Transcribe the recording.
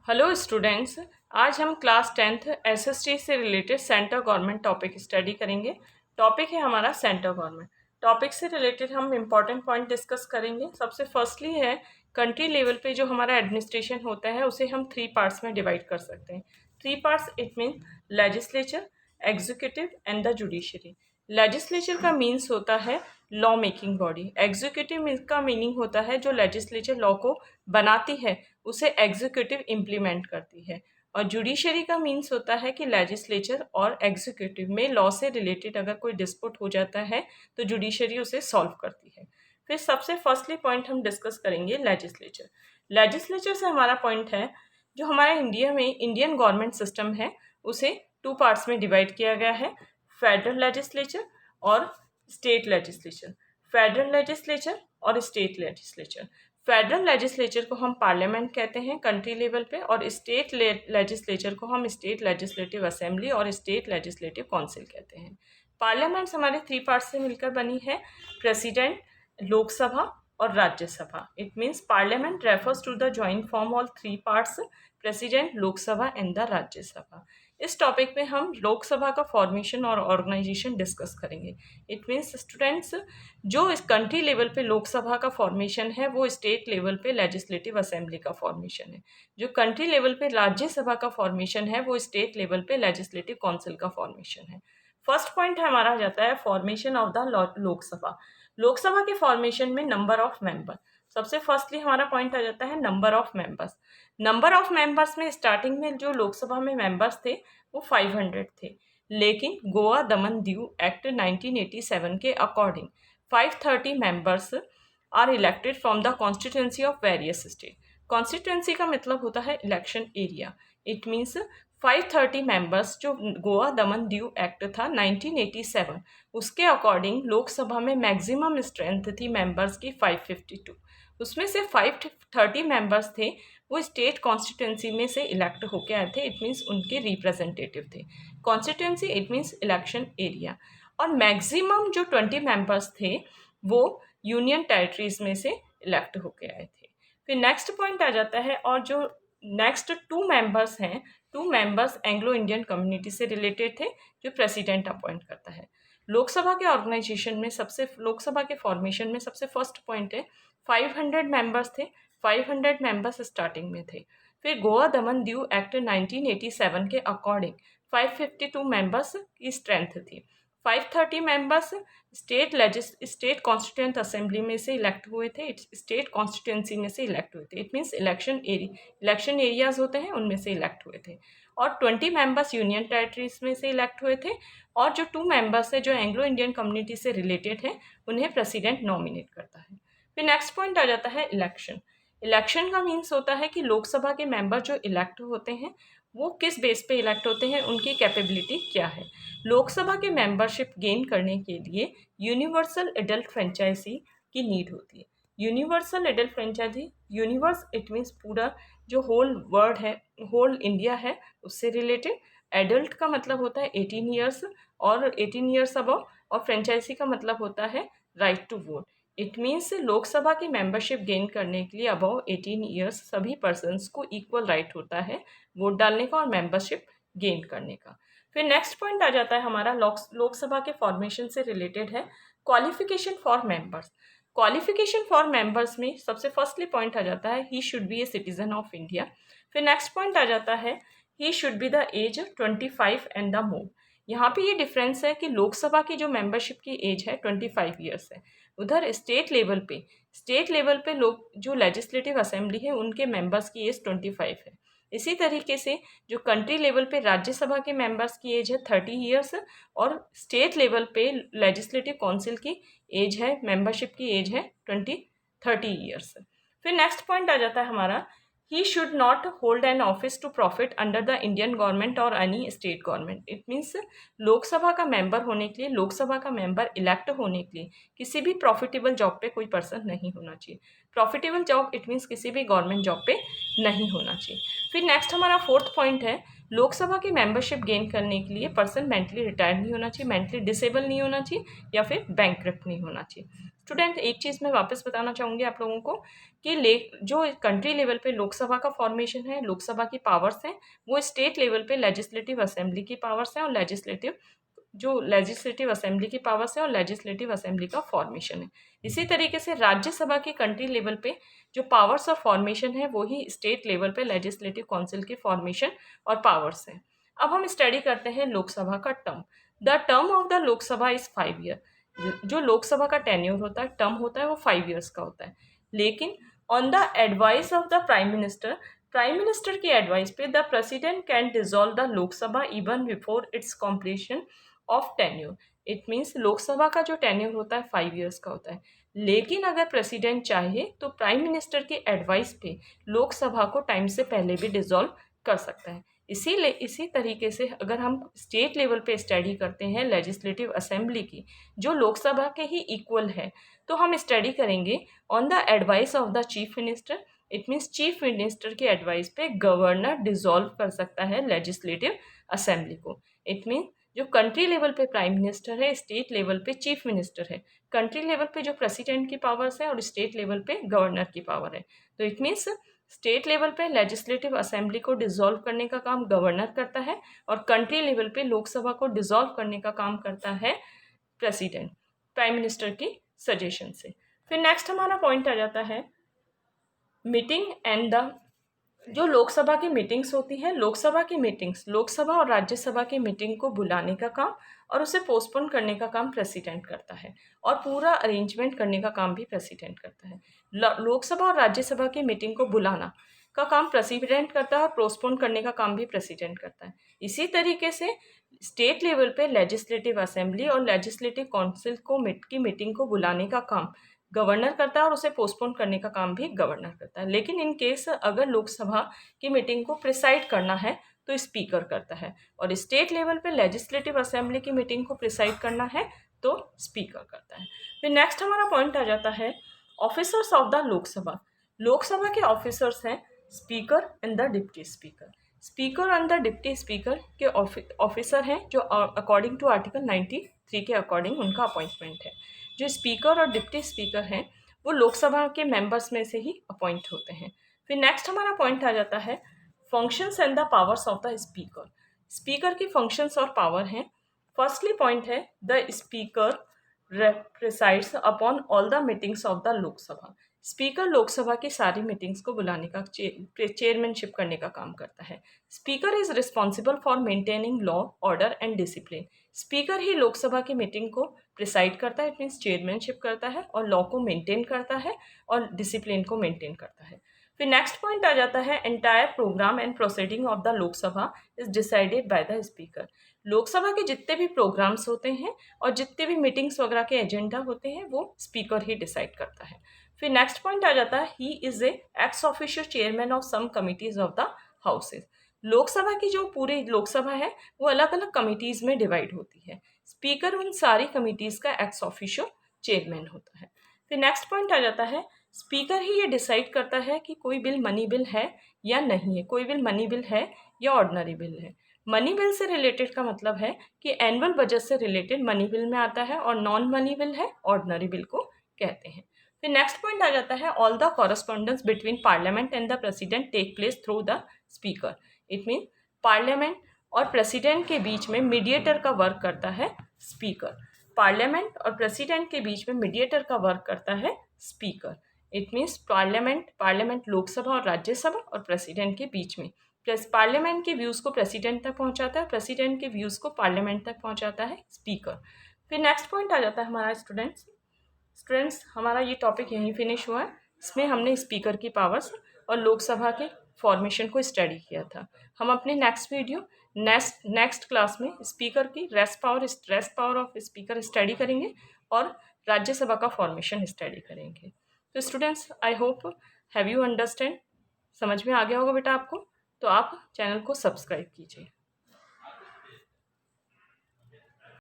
Hello students. आज हम class 10th SST से related central government topic study करेंगे। टॉपिक है हमारा सेंट्रल गवर्नमेंट। टॉपिक से रिलेटेड हम इम्पॉर्टेंट पॉइंट डिस्कस करेंगे। सबसे फर्स्टली है कंट्री लेवल पे जो हमारा एडमिनिस्ट्रेशन होता है उसे हम 3 पार्ट्स में डिवाइड कर सकते हैं। 3 parts it mean legislature, executive and the judiciary. Legislature का मीन्स होता है लॉ मेकिंग बॉडी। एग्जीक्यूटिव का मीनिंग होता है जो लेजिस्लेचर लॉ को बनाती है उसे एग्जीक्यूटिव इम्प्लीमेंट करती है। और जुडिशरी का मीन्स होता है कि लेजिस्लेचर और एग्जीक्यूटिव में लॉ से रिलेटेड अगर कोई डिस्प्यूट हो जाता है तो जुडिशरी उसे सॉल्व करती है। फिर सबसे फर्स्टली पॉइंट हम डिस्कस करेंगे लेजिस्लेचर। लेजिस्लेचर से हमारा पॉइंट है जो हमारा इंडिया में इंडियन गवर्नमेंट सिस्टम है उसे 2 पार्ट्स में डिवाइड किया गया है, फेडरल लेजिस्लेचर और स्टेट लेजिस्लेचर। फेडरल लेजिस्लेचर और स्टेट लेजिस्लेचर। फेडरल लेजिस्लेचर को हम पार्लियामेंट कहते हैं कंट्री लेवल पे, और स्टेट लेजिस्लेचर को हम स्टेट लेजिस्लेटिव असेंबली और स्टेट लेजिस्लेटिव काउंसिल कहते हैं। पार्लियामेंट्स हमारे 3 पार्ट से मिलकर बनी है, प्रेसिडेंट, लोकसभा और Rajya Sabha. It means parliament refers to the joint form all 3 parts, president, Lok Sabha and the Rajya Sabha. इस टॉपिक में हम लोकसभा का फॉर्मेशन और ऑर्गेनाइजेशन डिस्कस करेंगे। इट मीन्स स्टूडेंट्स जो इस कंट्री लेवल पे लोकसभा का फॉर्मेशन है वो स्टेट लेवल पे लेजिस्लेटिव असेंबली का फॉर्मेशन है। जो कंट्री लेवल पे राज्यसभा का फॉर्मेशन है वो स्टेट लेवल पे लेजिस्लेटिव काउंसिल का फॉर्मेशन है। फर्स्ट पॉइंट हमारा आ जाता है formation of the Lok Sabha. Lok Sabha के फॉर्मेशन में नंबर ऑफ मेंबर। सबसे फर्स्टली हमारा पॉइंट आ जाता है number of members. Number of members में स्टार्टिंग में जो लोकसभा में मेंबर्स थे वो 500 थे, लेकिन गोवा दमन दीव एक्ट 1987 के according 530 members are elected from the constituency of various state. Constituency का मतलब होता है election area. It means 530 members जो गोवा दमन दीव एक्ट था 1987 उसके अकॉर्डिंग लोकसभा में मैक्सिमम स्ट्रेंथ थी मेंबर्स की 552। उसमें से 530 मेंबर्स थे वो स्टेट कॉन्स्टिट्यूंसी में से इलेक्ट होके आए थे। इट मीन्स उनके रिप्रेजेंटेटिव थे। Constituency it means election area. और मैक्सिमम जो 20 मेंबर्स थे वो यूनियन टेरिटरीज में से इलेक्ट होके आए थे। फिर नेक्स्ट पॉइंट आ जाता है, और जो नेक्स्ट 2 मेंबर्स हैं, 2 मेंबर्स एंग्लो इंडियन कम्युनिटी से रिलेटेड थे जो प्रेसिडेंट अपॉइंट करता है। लोकसभा के ऑर्गेनाइजेशन में लोकसभा के फॉर्मेशन में सबसे फर्स्ट पॉइंट है 500 मेंबर्स थे। 500 मेंबर्स स्टार्टिंग में थे। फिर गोवा दमन दीव एक्ट 1987 के अकॉर्डिंग 552 मेंबर्स की स्ट्रेंथ थी। 530 मेंबर्स स्टेट कॉन्स्टिट्यूंट असेंबली में से इलेक्ट हुए थे, स्टेट कॉन्स्टिट्यूंसी में से इलेक्ट हुए थे। इट मीन्स इलेक्शन एरियाज होते हैं उनमें से इलेक्ट हुए थे। और 20 मेंबर्स यूनियन टेरिटरीज में से इलेक्ट हुए थे। और जो 2 मेंबर्स है जो एंग्लो इंडियन कम्युनिटी से रिलेटेड है उन्हें प्रेसिडेंट नॉमिनेट करता है। फिर नेक्स्ट पॉइंट आ जाता है इलेक्शन। इलेक्शन का मीन्स होता है कि लोकसभा के मेंबर जो इलेक्ट होते हैं वो किस बेस पे इलेक्ट होते हैं, उनकी कैपेबिलिटी क्या है। लोकसभा के मेंबरशिप गेन करने के लिए यूनिवर्सल एडल्ट फ्रेंचाइजी की नीड होती है। Universal adult franchise, universe it means पूरा जो होल वर्ल्ड है, होल इंडिया है उससे रिलेटेड। एडल्ट का मतलब होता है 18 ईयर्स और 18 ईयर्स अबव, और फ्रेंचाइजी का मतलब होता है right to vote. It means Lok Sabha की मेंबरशिप गेन करने के लिए अबव 18 ईयर्स सभी पर्सन्स को इक्वल राइट होता है वोट डालने का और मेंबरशिप गेन करने का। फिर नेक्स्ट पॉइंट आ जाता है हमारा लोकसभा के फॉर्मेशन से रिलेटेड है qualification for members. Qualification for members में सबसे फर्स्टली पॉइंट आ जाता है he should be a citizen of India. फिर नेक्स्ट पॉइंट आ जाता है he should be the age 25 and the more. यहाँ पे ये डिफरेंस है कि लोकसभा की जो मेंबरशिप की एज है 25 ईयर्स है, उधर स्टेट लेवल पे लोग जो लेजिस्लेटिव असेंबली है उनके मेंबर्स की एज 25 है। इसी तरीके से जो कंट्री लेवल पे राज्यसभा के मेंबर्स की एज है 30 ईयर्स, और स्टेट लेवल पे लेजिस्लेटिव काउंसिल की एज है, मेंबरशिप की एज है 30 ईयर्स। फिर नेक्स्ट पॉइंट आ जाता है हमारा he should not hold an office to profit under the Indian government or any state government। It means Lok Sabha का मेंबर होने के लिए, लोकसभा का मेंबर इलेक्ट होने के लिए किसी भी प्रॉफिटेबल जॉब पे कोई पर्सन नहीं होना चाहिए। प्रॉफिटेबल जॉब इट मीन्स किसी भी गवर्नमेंट जॉब पे नहीं होना चाहिए। फिर नेक्स्ट हमारा फोर्थ पॉइंट है लोकसभा की मेंबरशिप गेन करने के लिए पर्सन मेंटली रिटायर्ड नहीं होना चाहिए, मेंटली डिसेबल नहीं होना चाहिए, या फिर बैंकक्रप्ट नहीं होना चाहिए। स्टूडेंट एक चीज़ मैं वापस बताना चाहूँगी आप लोगों को कि जो कंट्री लेवल पे लोकसभा का फॉर्मेशन है, लोकसभा की पावर्स हैं, वो स्टेट लेवल पे लेजिस्लेटिव असेंबली की पावर्स हैं और लेजिस्लेटिव असेंबली की पावर्स है और लेजिस्लेटिव असेंबली का फॉर्मेशन है। इसी तरीके से राज्यसभा की कंट्री लेवल पे जो पावर्स ऑफ फॉर्मेशन है वो ही स्टेट लेवल पे लेजिस्लेटिव काउंसिल की फॉर्मेशन और पावर्स हैं। अब हम स्टडी करते हैं लोकसभा का term. The term of the Lok Sabha is 5 year. जो लोकसभा का टेन्योर होता है, टर्म होता है, वो 5 ईयर्स का होता है। लेकिन on the advice of the prime minister की एडवाइस पे the president can dissolve the Lok Sabha even before it's completion of tenure. It means Lok Sabha का जो टेन्योर होता है 5 ईयर्स का होता है, लेकिन अगर प्रेसिडेंट चाहे तो प्राइम मिनिस्टर की एडवाइस पे लोकसभा को टाइम से पहले भी डिसॉल्व कर सकता है। इसी तरीके से अगर हम स्टेट लेवल पे स्टडी करते हैं लेजिस्लेटिव असेंबली की, जो लोकसभा के ही इक्वल है, तो हम स्टडी करेंगे on the advice of the chief minister. It means chief minister की एडवाइस पे गवर्नर डिसॉल्व कर सकता है लेजिस्लेटिव असेंबली को। इट मीन्स जो कंट्री लेवल पे प्राइम मिनिस्टर है, स्टेट लेवल पे चीफ मिनिस्टर है, कंट्री लेवल पे जो प्रेसिडेंट की पावर्स है और स्टेट लेवल पे गवर्नर की पावर है। तो इट मीन्स स्टेट लेवल पे लेजिस्लेटिव असेंबली को डिसॉल्व करने का काम गवर्नर करता है और कंट्री लेवल पे लोकसभा को डिसॉल्व करने का काम करता है प्रेसिडेंट, प्राइम मिनिस्टर की सजेशन से। फिर नेक्स्ट हमारा पॉइंट आ जाता है मीटिंग एंड द जो लोकसभा की मीटिंग्स होती हैं, लोकसभा और राज्यसभा की मीटिंग को बुलाने का काम और उसे पोस्टपोन करने का काम प्रेसिडेंट करता है और पूरा अरेंजमेंट करने का काम भी प्रेसिडेंट करता है। लोकसभा और राज्यसभा की मीटिंग को बुलाना का काम प्रेसिडेंट करता है और पोस्टपोन करने का काम भी प्रेसिडेंट करता है। इसी तरीके से स्टेट लेवल पे लेजिस्लेटिव असेंबली और लेजिस्लेटिव काउंसिल की मीटिंग को बुलाने का काम गवर्नर करता है और उसे पोस्टपोन करने का काम भी गवर्नर करता है। लेकिन इन केस अगर लोकसभा की मीटिंग को प्रिसाइड करना है तो स्पीकर करता है और स्टेट लेवल पे लेजिस्लेटिव असेंबली की मीटिंग को प्रिसाइड करना है तो स्पीकर करता है। फिर नेक्स्ट हमारा पॉइंट आ जाता है officers of the Lok Sabha. Lok Sabha के ऑफिसर्स हैं speaker and the deputy speaker. Speaker and the deputy speaker के ऑफिसर हैं जो अकॉर्डिंग टू आर्टिकल 93 के अकॉर्डिंग उनका अपॉइंटमेंट है। जो स्पीकर और डिप्टी स्पीकर हैं वो लोकसभा के मेंबर्स में से ही अपॉइंट होते हैं। फिर नेक्स्ट हमारा पॉइंट आ जाता है functions and the powers of the speaker. Speaker की फंक्शंस और पावर हैं। फर्स्टली पॉइंट है the speaker presides upon all the meetings of the Lok Sabha. Speaker Lok Sabha की सारी मीटिंग्स को बुलाने का चेयरमैनशिप करने का काम करता है। Speaker is responsible for maintaining law, order and discipline. Speaker ही लोकसभा की मीटिंग को प्रिसाइड करता है, इट मीन्स चेयरमैनशिप करता है और लॉ को मेंटेन करता है और डिसिप्लिन को मेंटेन करता है। फिर नेक्स्ट पॉइंट आ जाता है entire programme and proceeding of the Lok Sabha is decided by the speaker. Lok Sabha के जितने भी प्रोग्राम्स होते हैं और जितने भी मीटिंग्स वगैरह के एजेंडा होते हैं वो स्पीकर ही डिसाइड करता है। फिर नेक्स्ट पॉइंट आ जाता है he is a ex officio chairman of some committees of the houses. Lok Sabha की जो पूरी लोकसभा है वो अलग अलग कमिटीज में डिवाइड होती है। स्पीकर उन सारी कमिटीज का एक्स ऑफिशियो चेयरमैन होता है। फिर नेक्स्ट पॉइंट आ जाता है स्पीकर ही ये डिसाइड करता है कि कोई बिल मनी बिल है या नहीं है, कोई बिल मनी बिल है या ऑर्डिनरी बिल है। मनी बिल से रिलेटेड का मतलब है कि एनुअल बजट से रिलेटेड मनी बिल में आता है और नॉन मनी बिल है ऑर्डिनरी बिल को कहते हैं। फिर नेक्स्ट पॉइंट आ जाता है all the correspondence between parliament and the president take place through the speaker. It mean parliament और प्रेसिडेंट के बीच में मीडिएटर का वर्क करता है स्पीकर। पार्लियामेंट और प्रेसिडेंट के बीच में मीडिएटर का वर्क करता है speaker. It means parliament Lok Sabha और राज्यसभा और प्रेसिडेंट के बीच में पार्लियामेंट के व्यूज़ को प्रेसिडेंट तक पहुंचाता है, प्रेसिडेंट के व्यूज़ को पार्लियामेंट तक पहुंचाता है स्पीकर। फिर नेक्स्ट पॉइंट आ जाता है हमारा स्टूडेंट्स हमारा ये टॉपिक यहीं फिनिश हुआ है। इसमें हमने स्पीकर की पावर्स और लोकसभा के फॉर्मेशन को स्टडी किया था। हम अपने नेक्स्ट क्लास में स्पीकर की rest power of speaker study करेंगे और राज्यसभा का फॉर्मेशन स्टडी करेंगे। तो students I hope have you understand, समझ में आ गया होगा बेटा आपको। तो आप चैनल को सब्सक्राइब कीजिए।